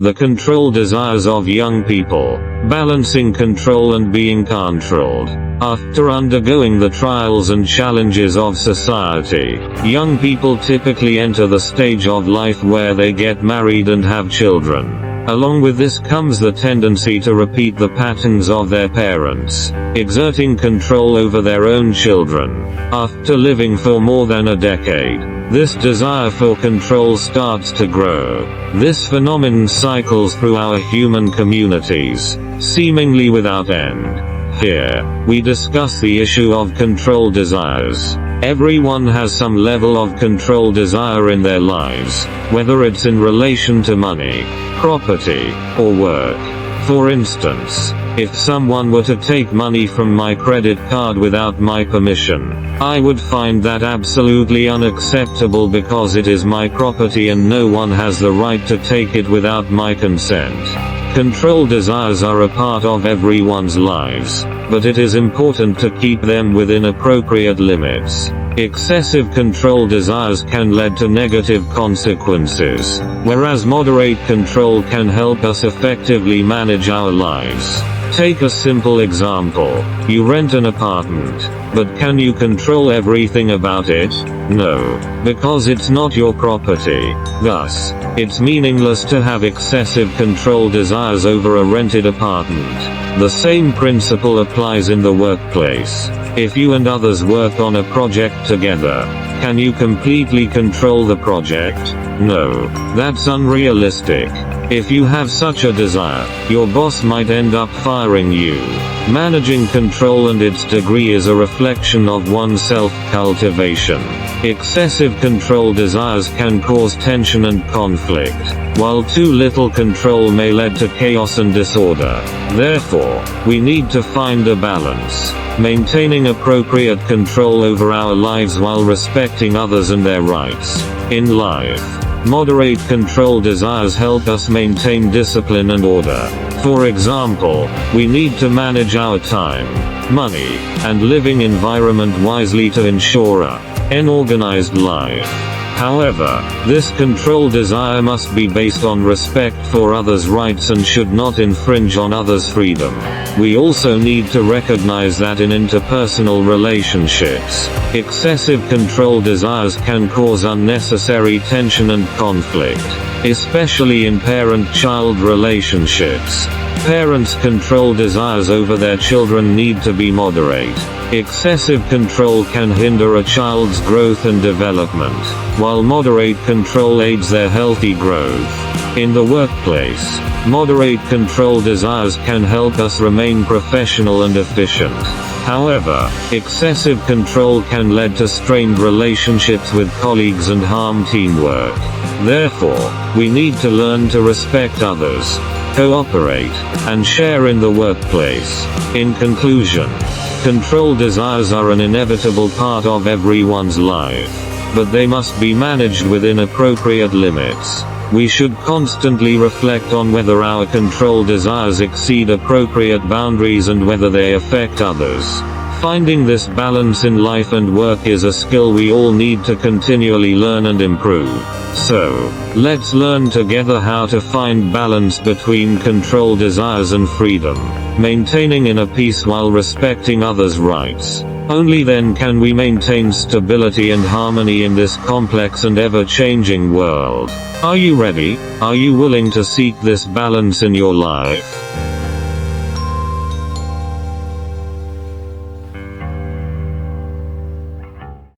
The control desires of young people, balancing control and being controlled. After undergoing the trials and challenges of society, young people typically enter the stage of life where they get married and have children. Along with this comes the tendency to repeat the patterns of their parents, exerting control over their own children. After living for more than a decade, this desire for control starts to grow. This phenomenon cycles through our human communities, seemingly without end. Here, we discuss the issue of control desires. Everyone has some level of control desire in their lives, whether it's in relation to money, property, or work. For instance, if someone were to take money from my credit card without my permission, I would find that absolutely unacceptable because it is my property and no one has the right to take it without my consent. Control desires are a part of everyone's lives, but it is important to keep them within appropriate limits. Excessive control desires can lead to negative consequences, whereas moderate control can help us effectively manage our lives. Take a simple example. You rent an apartment, but can you control everything about it? No, because it's not your property. Thus, it's meaningless to have excessive control desires over a rented apartment. The same principle applies in the workplace. If you and others work on a project together, can you completely control the project? No, that's unrealistic. If you have such a desire, your boss might end up firing you. Managing control and its degree is a reflection of one's self-cultivation. Excessive control desires can cause tension and conflict, while too little control may lead to chaos and disorder. Therefore, we need to find a balance, maintaining appropriate control over our lives while respecting others and their rights. In life, moderate control desires help us maintain discipline and order. For example, we need to manage our time, money, and living environment wisely to ensure an organized life. However, this control desire must be based on respect for others' rights and should not infringe on others' freedom. We also need to recognize that in interpersonal relationships, excessive control desires can cause unnecessary tension and conflict, especially in parent-child relationships. Parents' control desires over their children need to be moderate. Excessive control can hinder a child's growth and development, while moderate control aids their healthy growth. In the workplace, moderate control desires can help us remain professional and efficient. However, excessive control can lead to strained relationships with colleagues and harm teamwork. Therefore, we need to learn to respect others, cooperate, and share in the workplace. In conclusion, control desires are an inevitable part of everyone's life, but they must be managed within appropriate limits. We should constantly reflect on whether our control desires exceed appropriate boundaries and whether they affect others. Finding this balance in life and work is a skill we all need to continually learn and improve. So, let's learn together how to find balance between control desires and freedom, maintaining inner peace while respecting others' rights. Only then can we maintain stability and harmony in this complex and ever-changing world. Are you ready? Are you willing to seek this balance in your life?